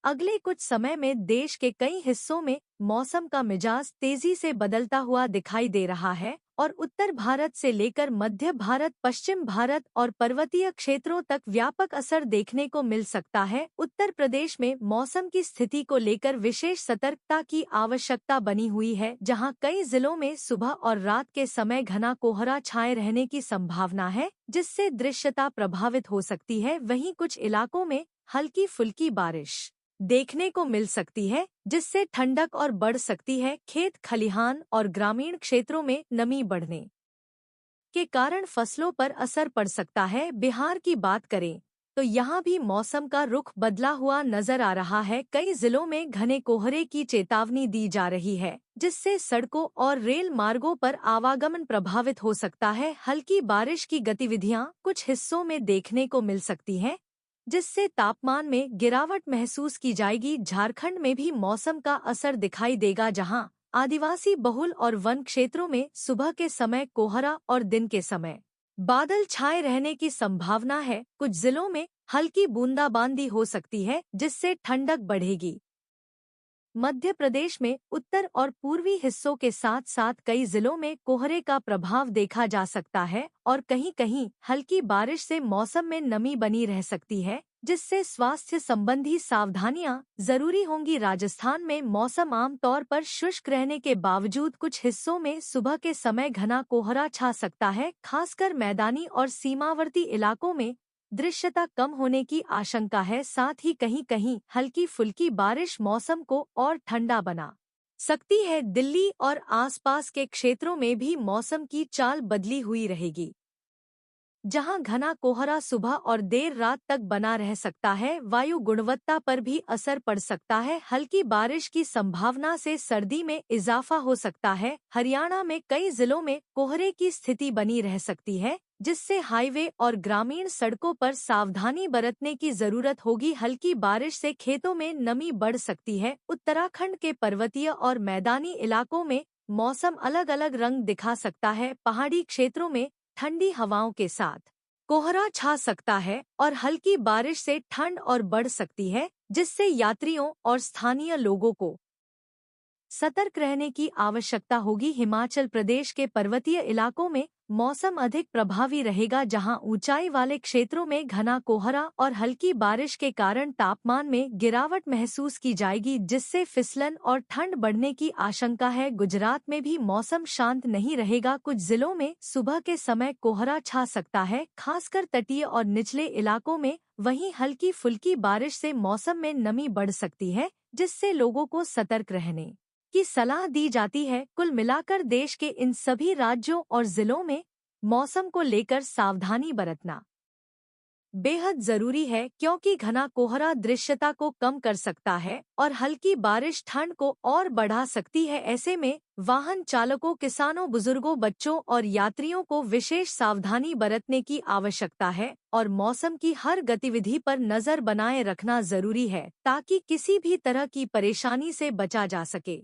अगले कुछ समय में देश के कई हिस्सों में मौसम का मिजाज तेजी से बदलता हुआ दिखाई दे रहा है और उत्तर भारत से लेकर मध्य भारत, पश्चिम भारत और पर्वतीय क्षेत्रों तक व्यापक असर देखने को मिल सकता है। उत्तर प्रदेश में मौसम की स्थिति को लेकर विशेष सतर्कता की आवश्यकता बनी हुई है, जहां कई जिलों में सुबह और रात के समय घना कोहरा छाए रहने की संभावना है, जिससे दृश्यता प्रभावित हो सकती है। वहीं कुछ इलाकों में हल्की फुल्की बारिश देखने को मिल सकती है, जिससे ठंडक और बढ़ सकती है। खेत खलिहान और ग्रामीण क्षेत्रों में नमी बढ़ने के कारण फसलों पर असर पड़ सकता है। बिहार की बात करें तो यहाँ भी मौसम का रुख बदला हुआ नजर आ रहा है। कई जिलों में घने कोहरे की चेतावनी दी जा रही है, जिससे सड़कों और रेल मार्गों पर आवागमन प्रभावित हो सकता है। हल्की बारिश की गतिविधियां कुछ हिस्सों में देखने को मिल सकती हैं, जिससे तापमान में गिरावट महसूस की जाएगी। झारखंड में भी मौसम का असर दिखाई देगा, जहां आदिवासी बहुल और वन क्षेत्रों में सुबह के समय कोहरा और दिन के समय बादल छाए रहने की संभावना है। कुछ जिलों में हल्की बूंदाबांदी हो सकती है, जिससे ठंडक बढ़ेगी। मध्य प्रदेश में उत्तर और पूर्वी हिस्सों के साथ साथ कई जिलों में कोहरे का प्रभाव देखा जा सकता है और कहीं-कहीं हल्की बारिश से मौसम में नमी बनी रह सकती है, जिससे स्वास्थ्य संबंधी सावधानियां जरूरी होंगी। राजस्थान में मौसम आमतौर पर शुष्क रहने के बावजूद कुछ हिस्सों में सुबह के समय घना कोहरा छा सकता है, खासकर मैदानी और सीमावर्ती इलाकों में दृश्यता कम होने की आशंका है। साथ ही कहीं-कहीं हल्की फुल्की बारिश मौसम को और ठंडा बना सकती है। दिल्ली और आसपास के क्षेत्रों में भी मौसम की चाल बदली हुई रहेगी, जहां घना कोहरा सुबह और देर रात तक बना रह सकता है। वायु गुणवत्ता पर भी असर पड़ सकता है। हल्की बारिश की संभावना से सर्दी में इजाफा हो सकता है। हरियाणा में कई जिलों में कोहरे की स्थिति बनी रह सकती है, जिससे हाईवे और ग्रामीण सड़कों पर सावधानी बरतने की जरूरत होगी। हल्की बारिश से खेतों में नमी बढ़ सकती है। उत्तराखंड के पर्वतीय और मैदानी इलाकों में मौसम अलग अलग रंग दिखा सकता है। पहाड़ी क्षेत्रों में ठंडी हवाओं के साथ कोहरा छा सकता है और हल्की बारिश से ठंड और बढ़ सकती है, जिससे यात्रियों और स्थानीय लोगों को सतर्क रहने की आवश्यकता होगी। हिमाचल प्रदेश के पर्वतीय इलाकों में मौसम अधिक प्रभावी रहेगा, जहां ऊंचाई वाले क्षेत्रों में घना कोहरा और हल्की बारिश के कारण तापमान में गिरावट महसूस की जाएगी, जिससे फिसलन और ठंड बढ़ने की आशंका है। गुजरात में भी मौसम शांत नहीं रहेगा। कुछ जिलों में सुबह के समय कोहरा छा सकता है, खासकर तटीय और निचले इलाकों में। वहीं हल्की फुल्की बारिश से मौसम में नमी बढ़ सकती है, जिससे लोगों को सतर्क रहने की सलाह दी जाती है। कुल मिलाकर देश के इन सभी राज्यों और जिलों में मौसम को लेकर सावधानी बरतना बेहद जरूरी है, क्योंकि घना कोहरा दृश्यता को कम कर सकता है और हल्की बारिश ठंड को और बढ़ा सकती है। ऐसे में वाहन चालकों, किसानों, बुजुर्गों, बच्चों और यात्रियों को विशेष सावधानी बरतने की आवश्यकता है और मौसम की हर गतिविधि पर नजर बनाए रखना जरूरी है, ताकि किसी भी तरह की परेशानी से बचा जा सके।